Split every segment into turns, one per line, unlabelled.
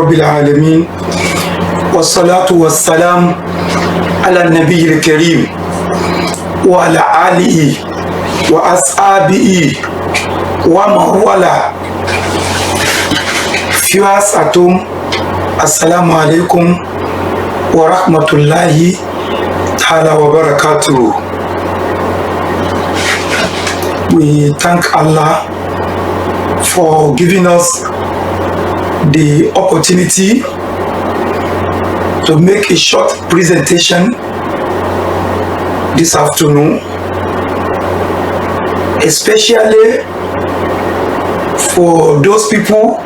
Rabbil Alameen. Wassalatu wassalam ala Nabi al-Kareem wa ala alihi wa ashabihi wa mawala. Viewers at home, Assalamu alaikum wa rahmatullahi ta'ala wa barakatuh. We thank Allah for giving us the opportunity to make a short presentation this afternoon, especially for those people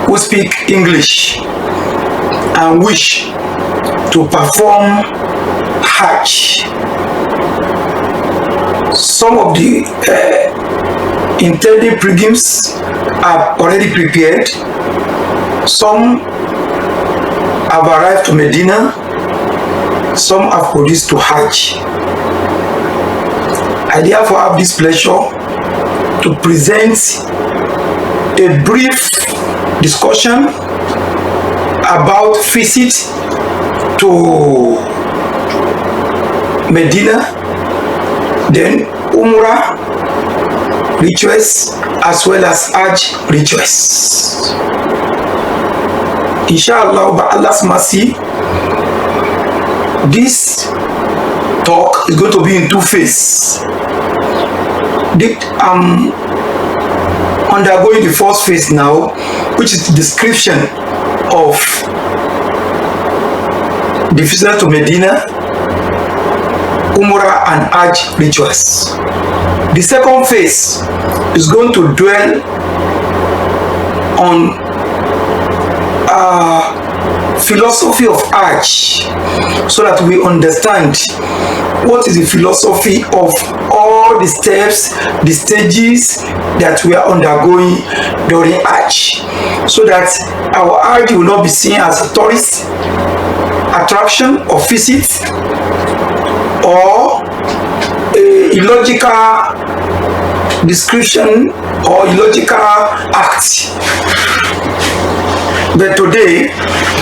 who speak English and wish to perform Hajj. Some of the intended pilgrims are already prepared. Some have arrived to Medina. Some have produced to Hajj. I therefore have this pleasure to present a brief discussion about visit to Medina, then Umrah rituals as well as Hajj rituals. Inshallah, by Allah's mercy, this talk is going to be in two phases. I'm undergoing the first phase now, which is the description of the visit to Medina, Umrah and Hajj rituals. The second phase is going to dwell on philosophy of Hajj, so that we understand what is the philosophy of all the steps, the stages that we are undergoing during Hajj, so that our Hajj will not be seen as a tourist attraction or visit or a illogical description or illogical act. But today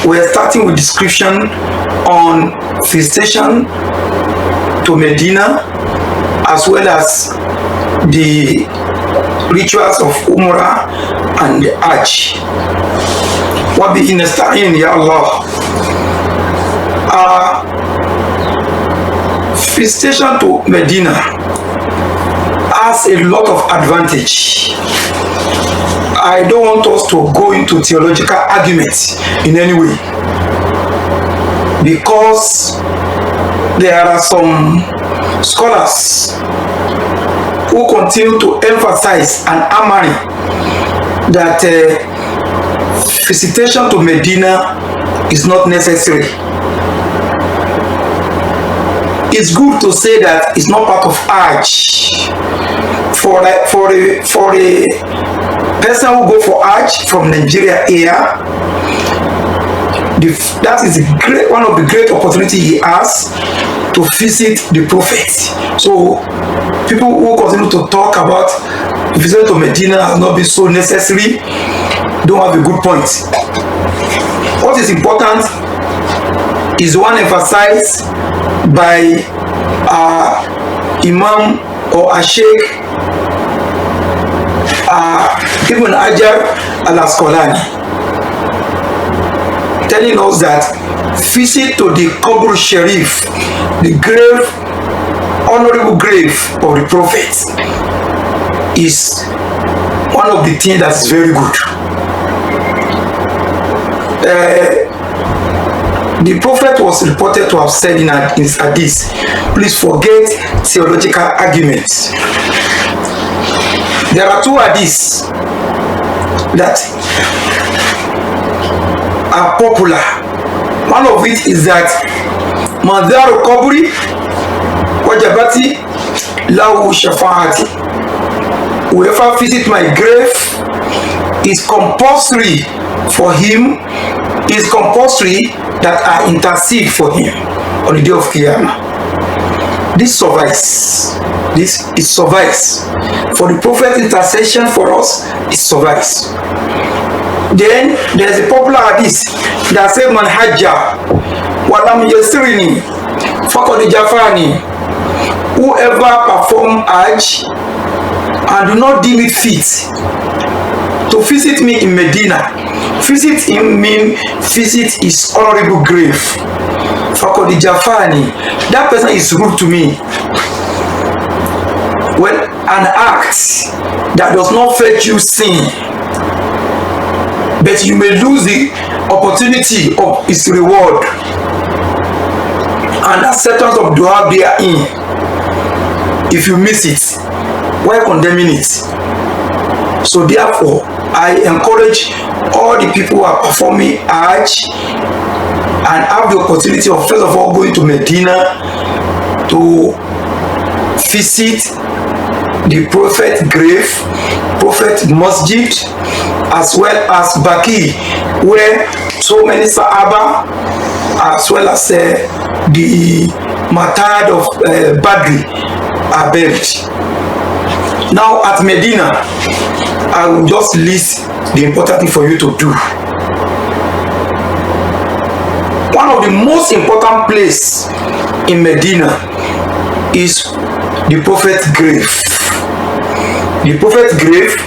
we are starting with description on visitation to Medina as well as the rituals of Umrah and Hajj. Wa bihi nasta'in ya Allah. Visitation to Medina has a lot of advantage. I don't want us to go into theological arguments in any way, because there are some scholars who continue to emphasize and hammering that visitation to Medina is not necessary. It's good to say that it's not part of Hajj. For a person who go for Hajj from Nigeria here, that is one of the great opportunity he has to visit the Prophet. So people who continue to talk about visit to Medina has not been so necessary don't have a good point. What is important is one emphasized by Imam or a Sheikh Ibn Hajar al-Asqalani, telling us that visit to the Qabr Sharif, the grave, honorable grave of the Prophet, is one of the things that's very good. The Prophet was reported to have said in his hadith, please forget theological arguments. There are two hadiths that are popular. One of it is that Madharu Qabri Wajabati Lahu Shafa'ati. Whoever visit my grave is compulsory for him, is compulsory that I intercede for him on the day of Qiyamah. This suffices. This is suffice. For the Prophet's intercession for us, it suffices. Then there's a popular hadith that says, Man hajja wa lam yasirini faqad jafani. Whoever perform Hajj and do not deem it fit to visit me in Medina, visit him mean visit his honorable grave. Faqad jafani. That person is rude to me. When an act that does not fetch you sin, but you may lose the opportunity of its reward and acceptance of dua therein if you miss it, why condemning it? So therefore, I encourage all the people who are performing Hajj and have the opportunity of first of all going to Medina to visit the Prophet grave, Prophet Masjid, as well as Baqi, where so many Sahaba, as well as the Matad of Badri are buried. Now at Medina, I will just list the important thing for you to do. One of the most important places in Medina is the Prophet's grave. The Prophet's grave,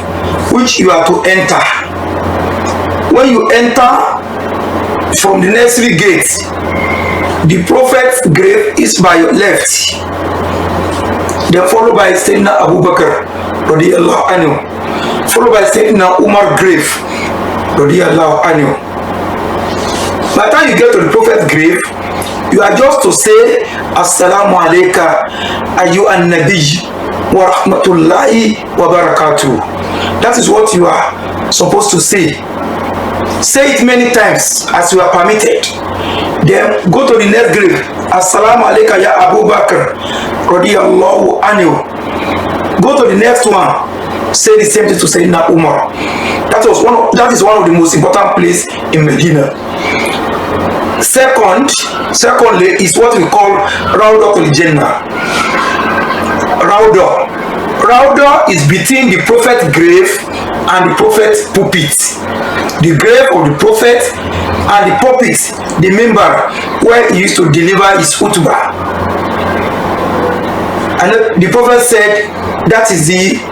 which you are to enter. When you enter from the nursery gate, the Prophet's grave is by your left. Then followed by Sayyidina Abu Bakr, radiyallahu anhu. Followed by Sayyidina Umar grave, radiyallahu anhu. By the time you get to the Prophet's grave, you are just to say, Assalamu alayka ayyuhan nabiy wa rahmatullahi wa barakatuh. That is what you are supposed to say. Say it many times as you are permitted. Then go to the next grave. Assalamu alayka ya Abu Bakr radiyallahu anhu. Go to the next one. Say the same thing to Sayyidina Umar. That is one of the most important places in Medina. Secondly, is what we call Rawdatul Jannah. Rawda is between the Prophet's grave and the Prophet's pulpit. The grave of the Prophet and the pulpit, the member where he used to deliver his khutbah. And the Prophet said that is the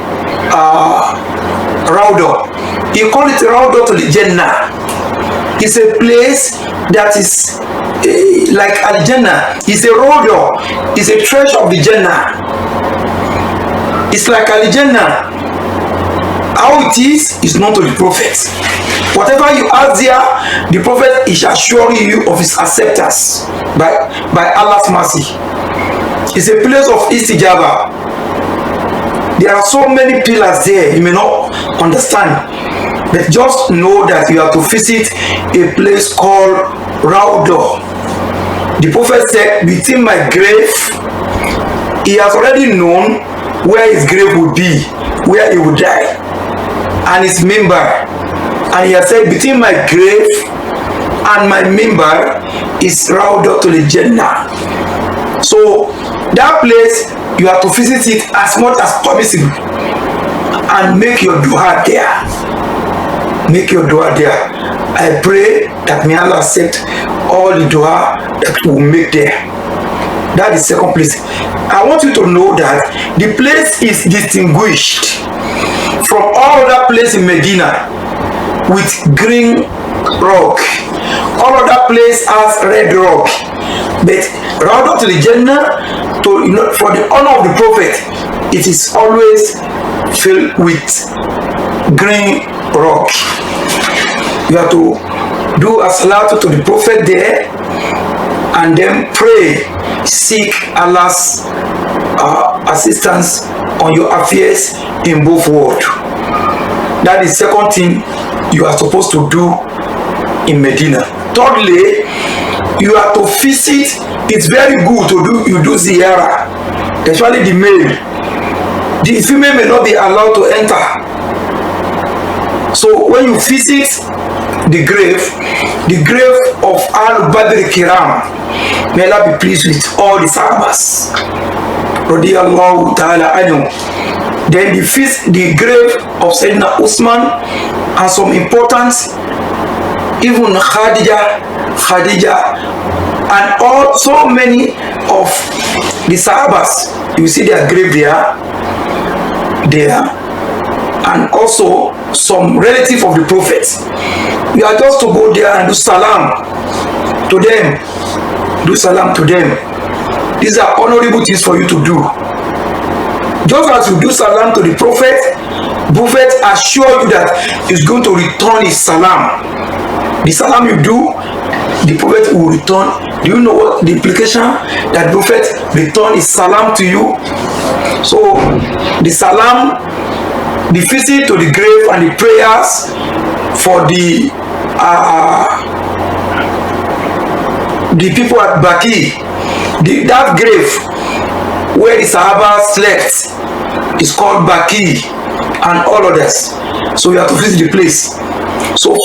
Rawda. He called it Rawdatul Jannah. It's a place that is like Al-Jannah. It's a Rawda. It's a treasure of the Jannah. It's like Al-Jannah. How it is known to the Prophet. Whatever you ask there, the Prophet is assuring you of his acceptance by Allah's mercy. It's a place of istijaba. There are so many pillars there, you may not understand. But just know that you have to visit a place called Rawda. The Prophet said, between my grave, he has already known where his grave would be, where he would die, and his member. And he has said, between my grave and my member is Rawdatul Jannah. So that place, you have to visit it as much as possible and make your dua there. Make your dua there. I pray that may Allah accept all the dua that we will make there. That is the second place. I want you to know that the place is distinguished from all other places in Medina with green rock. All other places has red rock. But Rawdatul Jannah, for the honor of the Prophet, it is always filled with green rock. You have to do a salatu to the Prophet there and then pray, seek Allah's assistance on your affairs in both worlds. That is the second thing you are supposed to do in Medina. Thirdly, you have to visit. It's very good to do ziyarah, especially the male. The female may not be allowed to enter. So when you visit the grave of Al-Badr Kiram, may Allah be pleased with all the Sahabas, radiyallahu ta'ala anhu. Then the grave of Sayyidina Usman, and some important, even Khadija, and all so many of the Sahabas. You see their grave there, and also some relative of the Prophet. You are just to go there and do salam to them. Do salam to them. These are honorable things for you to do. Just as you do salam to the Prophet assure you that he's going to return his salam. The salam you do, the Prophet will return. Do you know what the implication? That the Prophet return his salam to you. So the salam, the visit to the grave, and the prayers for the people at Baqi, that grave where the Sahaba slept is called Baqi, and all others. So you have to visit the place. So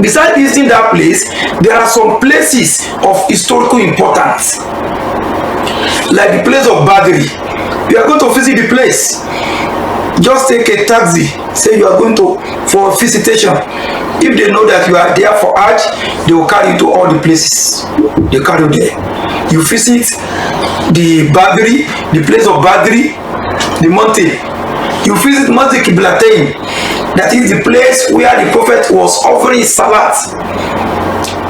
besides visiting that place, there are some places of historical importance, like the place of Badri. You are going to visit the place. Just take a taxi, say you are going for visitation. If they know that you are there for Hajj, they will carry you to all the places. They carry you there. You visit the Badri, the place of Badri, the mountain. You visit Masjid Qiblatain, that is the place where the Prophet was offering salat,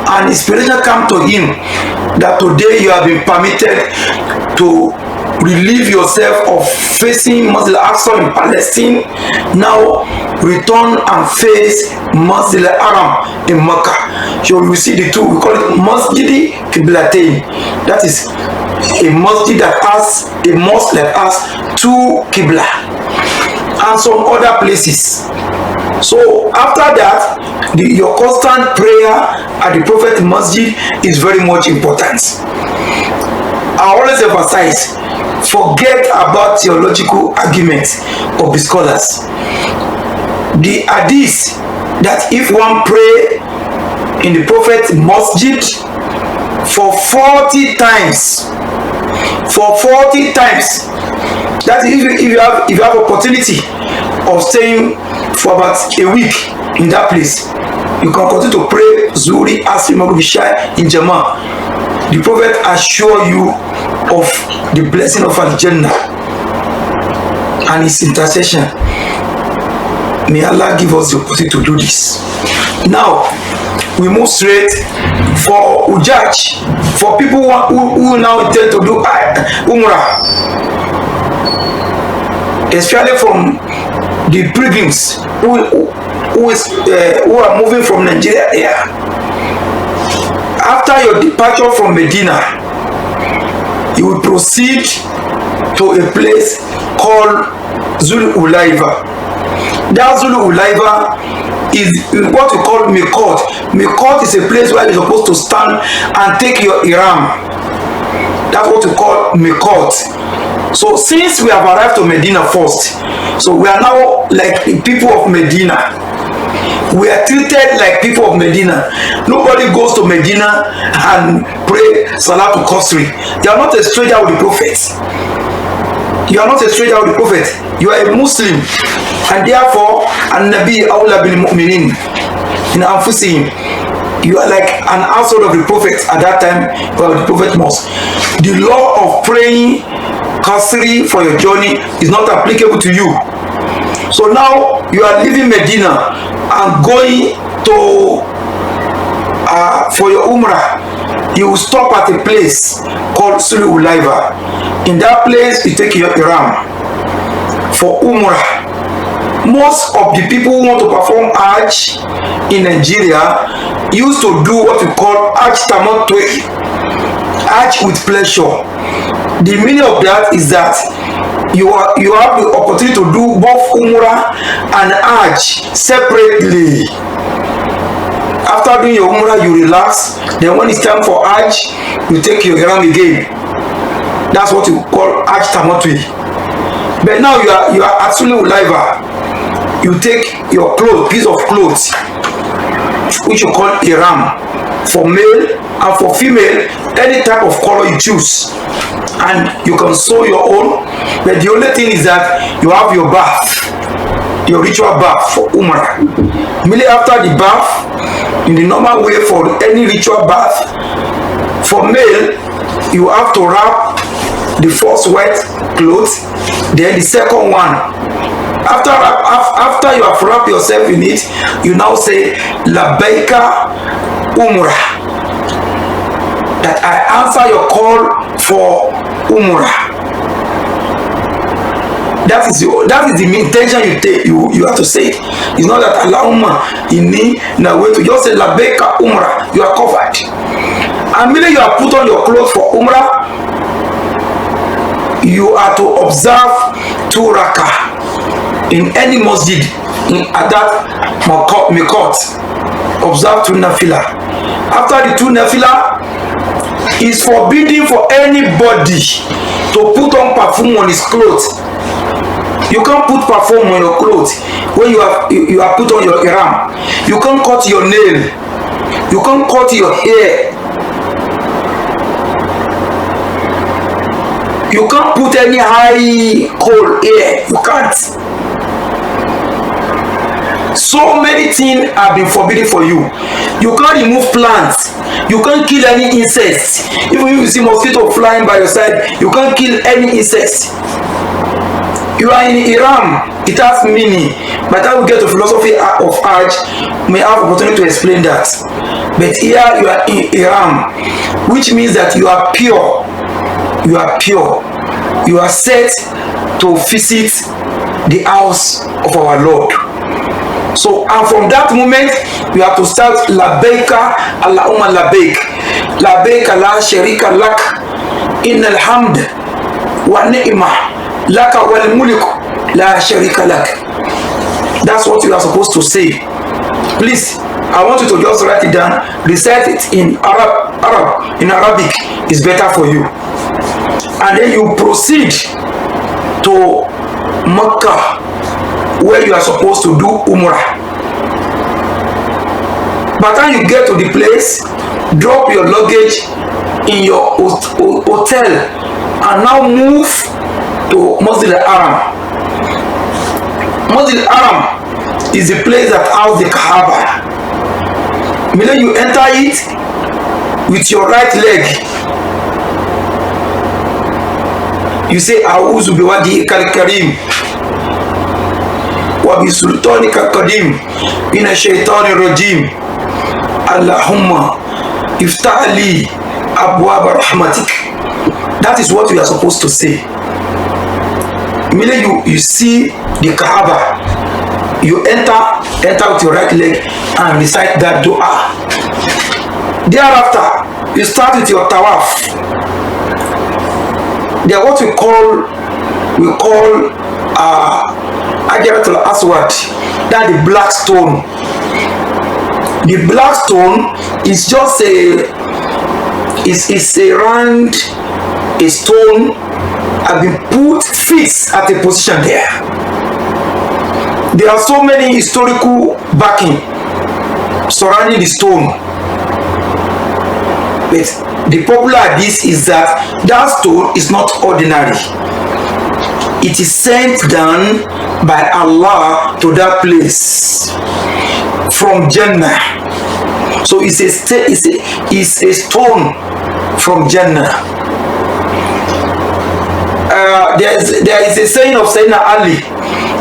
and inspiration came to him that today you have been permitted to relieve yourself of facing Masjid al-Aqsa in Palestine. Now return and face Masjid al-Haram in Mecca. So you see the two. We call it Masjid Qiblatain. That is a masjid that has a mosque that has two Qibla, and some other places. So after that, your constant prayer at the Prophet Masjid is very much important. I always emphasize, forget about theological arguments of the scholars. The hadith that if one pray in the Prophet Masjid for 40 times, that if you have opportunity of staying for about a week in that place, you can continue to pray Zuhri, Asr, Maghrib, Isha in Jama. The Prophet assure you of the blessing of Al-Jannah and his intercession. May Allah give us the opportunity to do this. Now we move straight for Hujjaj, for people who now intend to do Umrah, especially from the pilgrims who are moving from Nigeria here. After your departure from Medina, you will proceed to a place called Zul-Ulaiva. That Zul-Ulaiva is what we call Miqat. Miqat is a place where you're supposed to stand and take your ihram. That's what we call Miqat. So since we have arrived to Medina first, so we are now like the people of Medina. We are treated like people of Medina. Nobody goes to Medina and pray Salatul Qasri. You are not a stranger with the Prophet. You are not a stranger with the Prophet. You are a Muslim, and therefore, An-Nabi Awla bil Mu'minin in Anfusihim. You are like an household of the Prophet at that time, where the Prophet mosque. The law of praying Qasri for your journey is not applicable to you. So now you are leaving Medina and going to for your Umrah. You will stop at a place called Zul-Ulaiva. In that place, you take your ihram for Umrah. Most of the people who want to perform Hajj in Nigeria used to do what we call Hajj Tamattu, Hajj with pleasure. The meaning of that is that you have the opportunity to do both Umrah and Hajj separately. After doing your Umrah, you relax. Then when it's time for Hajj, you take your ihram again. That's what you call Hajj Tamattu. But now you are actually Ulaiva. You take your piece of clothes, which you call ihram, for male and for female, any type of color you choose, and you can sew your own. But the only thing is that you have your bath. your ritual bath for Umrah. Immediately after the bath, in the normal way for any ritual bath, for male, you have to wrap the first wet cloth, then the second one. After you have wrapped yourself in it, you now say Labbaika Umrah, that I answer your call for Umrah. That is the intention you take. You have to say it. It's not that Allahumma inni nawaitu to just say Labbaika Umrah. You are covered. And immediately you have put on your clothes for Umrah, you are to observe 2 rakah in any masjid at that mikot. Observe 2 nafila. After the 2 nafila, it's forbidden for anybody to put on perfume on his clothes. You can't put perfume on your clothes when you have put on your ihram. You can't cut your nail. You can't cut your hair. You can't put any high coal hair. You can't. So many things have been forbidden for you. You can't remove plants. You can't kill any insects. Even if you see mosquito flying by your side, you can't kill any insects. You are in Iran. It has meaning. By the time we get to philosophy of Hajj, may have opportunity to explain that. But here you are in Iran, which means that you are pure. You are pure. You are set to visit the house of our Lord. So, and from that moment, you have to start Labbaika Allahumma labbaik. Labbaika la sharika lak. Innal hamd wa ni'mah laka wal mulk la sharika lak. That's what you are supposed to say. Please, I want you to just write it down. Recite it in in Arabic is better for you. And then you proceed to Mecca, where you are supposed to do Umrah. By the time you get to the place, drop your luggage in your hotel and now move to Masjid al-Haram. Masjid al-Haram is the place that houses the Kaaba. Meaning you enter it with your right leg. You say, A'udhu biwajhika al-karim wa bi sultanika al-qadim min ash-shaytanir rajim. Allahumma iftah li abwab rahmatik. That is what you are supposed to say. Immediately you see the Kaaba, you enter with your right leg and recite that dua. Thereafter, you start with your tawaf. They are what we call Hajaratul Aswad. That the black stone. The black stone is just a round stone have been put fixed at a position there. There are so many historical backing surrounding the stone. But the popular hadith is that stone is not ordinary. It is sent down by Allah to that place from Jannah. So it's a stone from Jannah. There is a saying of Sayyidina Ali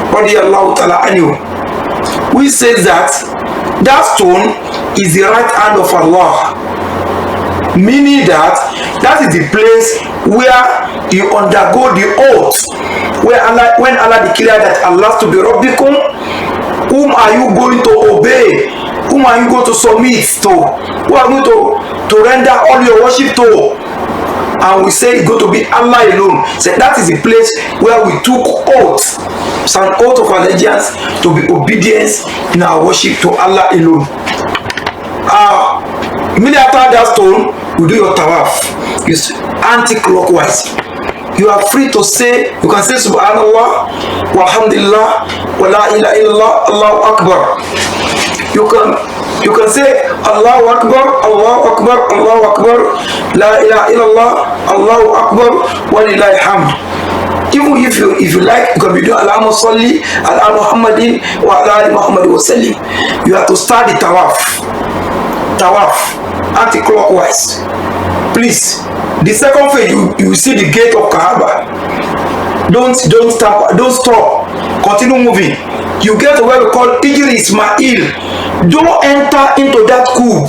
radiyallahu ta'ala anhu, which says that stone is the right hand of Allah. Meaning that is the place where you undergo the oath, when Allah declared that Allah to be Rabbikum, whom are you going to obey? Whom are you going to submit to? Who are you going to render all your worship to? And we say it's going to be Allah alone. So that is the place where we took oath. It's an oath of allegiance to be obedience in our worship to Allah alone. Immediately after that stone, you do your tawaf. It's anti-clockwise. You are free to say, you can say Subhanallah, Walhamdulillah, Wa la ilaha illallah, Allahu Akbar. You can say Allahu Akbar, Allahu Akbar, Allahu Akbar, La ilaha illallah, Allahu Akbar, Wa lillahi hamd. Even if you like, you can be doing Allahumma salli ala Muhammadin wa ala ali Muhammad wa sallim. You have to start the tawaf. Anti-clockwise. Please. The second phase, you see the gate of Kaaba. Don't stop. Continue moving. You get to where we call Ijri Ismail. Don't enter into that cube.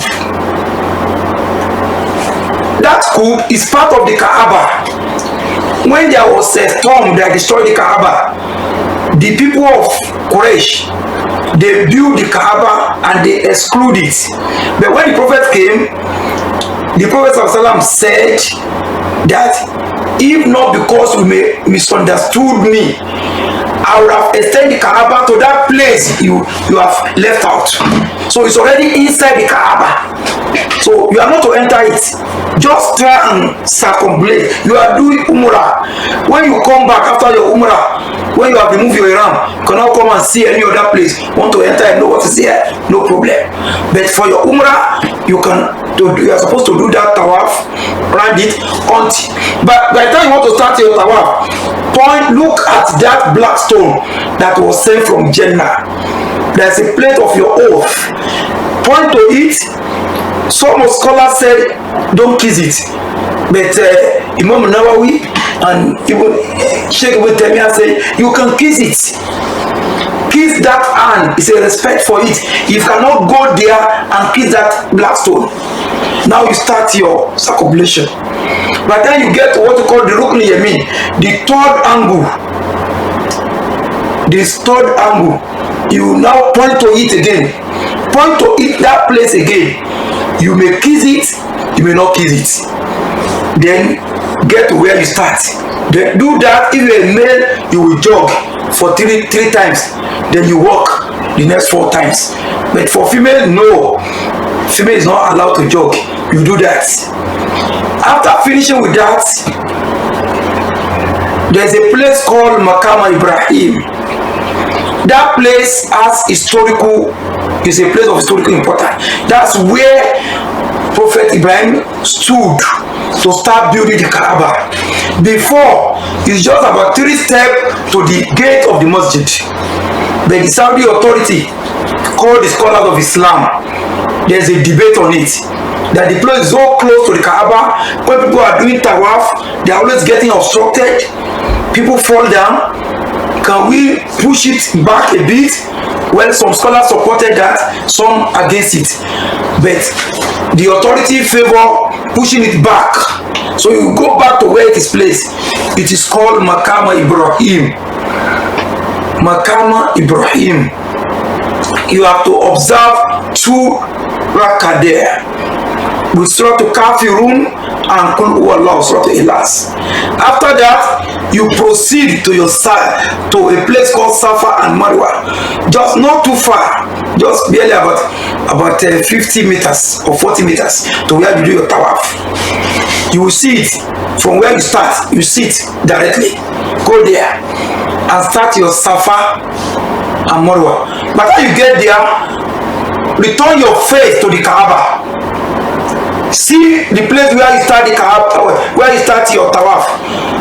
That cube is part of the Kaaba. When there was a storm that destroyed the Kaaba, the people of Quraysh, they built the Kaaba and they exclude it. But when the Prophet came, the Prophet ﷺ said that if not because you may misunderstood me, I would have extended the Kaaba to that place you have left out. So it's already inside the Kaaba. So you are not to enter it. Just try and circumambulate. You are doing Umrah. When you come back after your Umrah, when you have removed your Ihram, you cannot come and see any other place. Want to enter and know what is here? No problem. But for your Umrah, you are supposed to do that tawaf, around it, but by the time you want to start your tawaf, look at that black stone that was sent from Jannah. There's a plate of your oath. Point to it. Some scholars said don't kiss it, but Imam Nawawi and even Sheikh Ibn Taymiyyah say you can kiss it. Kiss that hand. It's a respect for it. You cannot go there and kiss that black stone. Now you start your circumambulation. By the time you get to what you call the Rukn Yamin, the third angle. This third angle, you now point to it again. Point to it, that place again. You may kiss it, you may not kiss it. Then get to where you start. Then do that. If you're a male, you will jog for three times. Then you walk the next 4 times. But for female, no. Female is not allowed to jog. You do that. After finishing with that, there's a place called Maqam Ibrahim. That place has is a place of historical importance. That's where Prophet Ibrahim stood to start building the Kaaba. Before, it's just about 3 steps to the gate of the masjid. But the Saudi authority called the scholars of Islam. There's a debate on it. That the place is so close to the Kaaba. When people are doing tawaf, they are always getting obstructed. People fall down. Can we push it back a bit? Well, some scholars supported that, some against it. But the authority favor pushing it back. So you go back to where it is placed. It is called Maqam Ibrahim. Maqam Ibrahim. You have to observe 2 rakah there. With Surah to Kafirun and Qul Huwallahu Surah to Ikhlas. After that, you proceed to your side to a place called Safa and Marwa. Just not too far, just barely about 50 meters or 40 meters to where you do your tawaf. You will see it from where you start. You see it directly. Go there and start your Safa and Marwa. But when you get there, return your face to the Kaaba. See the place where you start the Kaaba, where you start your tawaf,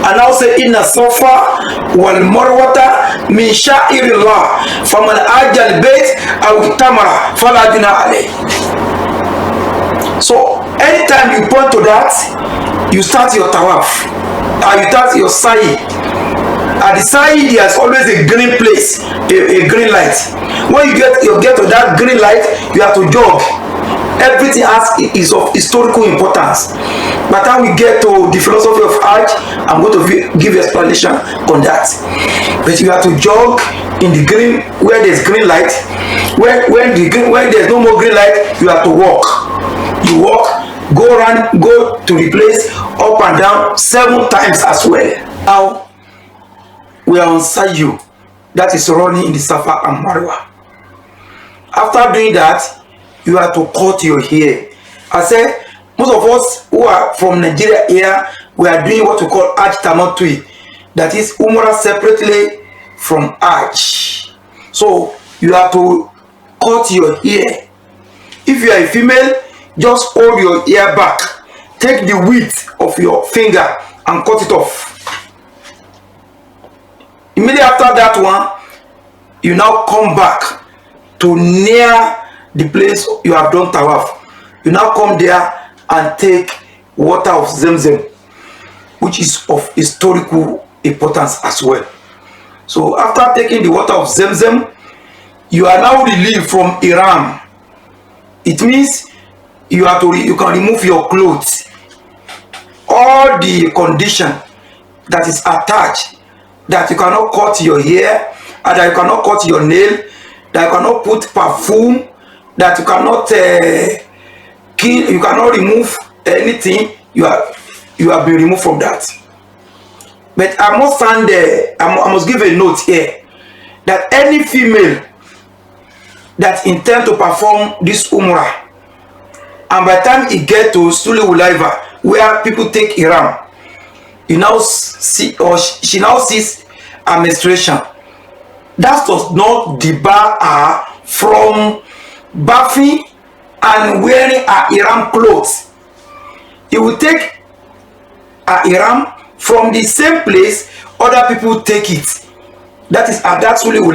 and now say inna Safa wal Marwata min sha'irillah faman ajal bayt aw tamara fala junaha alayh. So anytime you point to that, you start your tawaf, and you start your sa'i. At the sa'i, there's always a green place, a green light. When you get to that green light, you have to jog. Everything is of historical importance. By the time we get to the philosophy of Hajj, I'm going to give you explanation on that. But you have to jog in the green, where there's green light. When there's no more green light, you have to walk. You walk, go around, go to the place, up and down 7 times as well. Now, we are on Sayu. That is running in the Safa and Marwa. After doing that, you have to cut your hair. I said, most of us who are from Nigeria here, we are doing what we call Hajj Tamattu. That is Umrah separately from Hajj. So you have to cut your hair. If you are a female, just hold your hair back. Take the width of your finger and cut it off. Immediately after that one, you now come back to near the place you have done tawaf. You now come there and take water of Zamzam, which is of historical importance as well. So after taking the water of Zamzam, you are now relieved from Ihram. It means you can remove your clothes, all the condition that is attached, that you cannot cut your hair, and that you cannot cut your nail, that you cannot put perfume, that you cannot kill, you cannot remove anything. You have been removed from that. But I must stand there. I must give a note here that any female that intend to perform this Umrah, and by the time it get to Sulhu where people take Ihram, you now see, or she now sees her menstruation. That does not debar her from bathing and wearing her Ihram clothes. You will take her Ihram from the same place other people take it. That is at that Sulhu.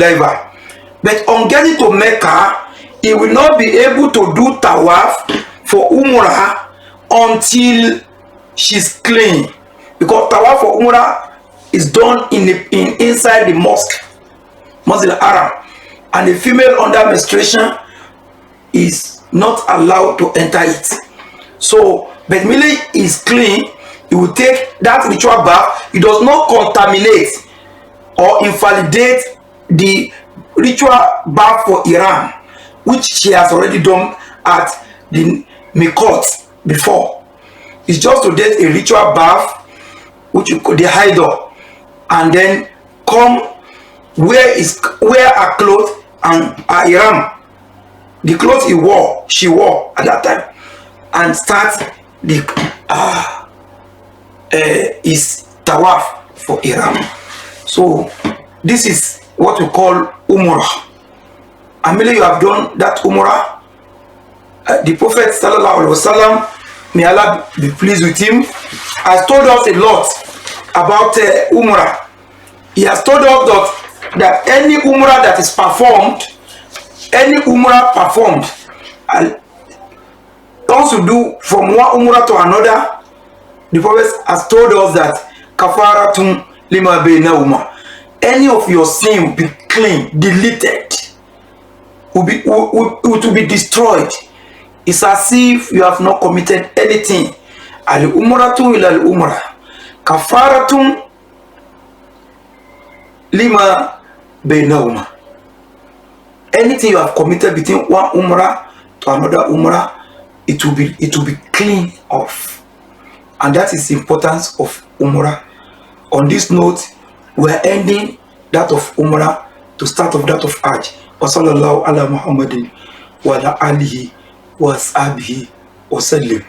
But on getting to Mecca, he will not be able to do tawaf for Umrah until she's clean, because tawaf for Umrah is done inside the mosque al-Haram, and the female under menstruation is not allowed to enter it. So, but Mili is clean. He will take that ritual bath. It does not contaminate or invalidate the ritual bath for Iran, which she has already done at the Mikot before. It's just to get a ritual bath, which you call the Haidor, and then come wear her clothes and her Iran, the clothes she wore at that time, and start the is tawaf for Iran. So this is what we call Umrah. Amile, you have done that Umrah. The Prophet sallallahu alaihi wasallam, may Allah be pleased with him, has told us a lot about Umrah. He has told us that any Umrah that is performed, any Umrah performed, and also do from one Umrah to another, the Prophet has told us that kafaratun lima bainahuma, any of your sin will be clean, deleted, will be destroyed. It's as if you have not committed anything. Al umratu ila al umrah kafaratun lima bainahuma. Anything you have committed between one umrah to another umrah, it will be clean off. And that is the importance of Umrah. On this note, we are ending that of Umrah to start of that of Hajj. Wa sallallahu ala Muhammadin wa ala alihi wa ashabihi wa sallim.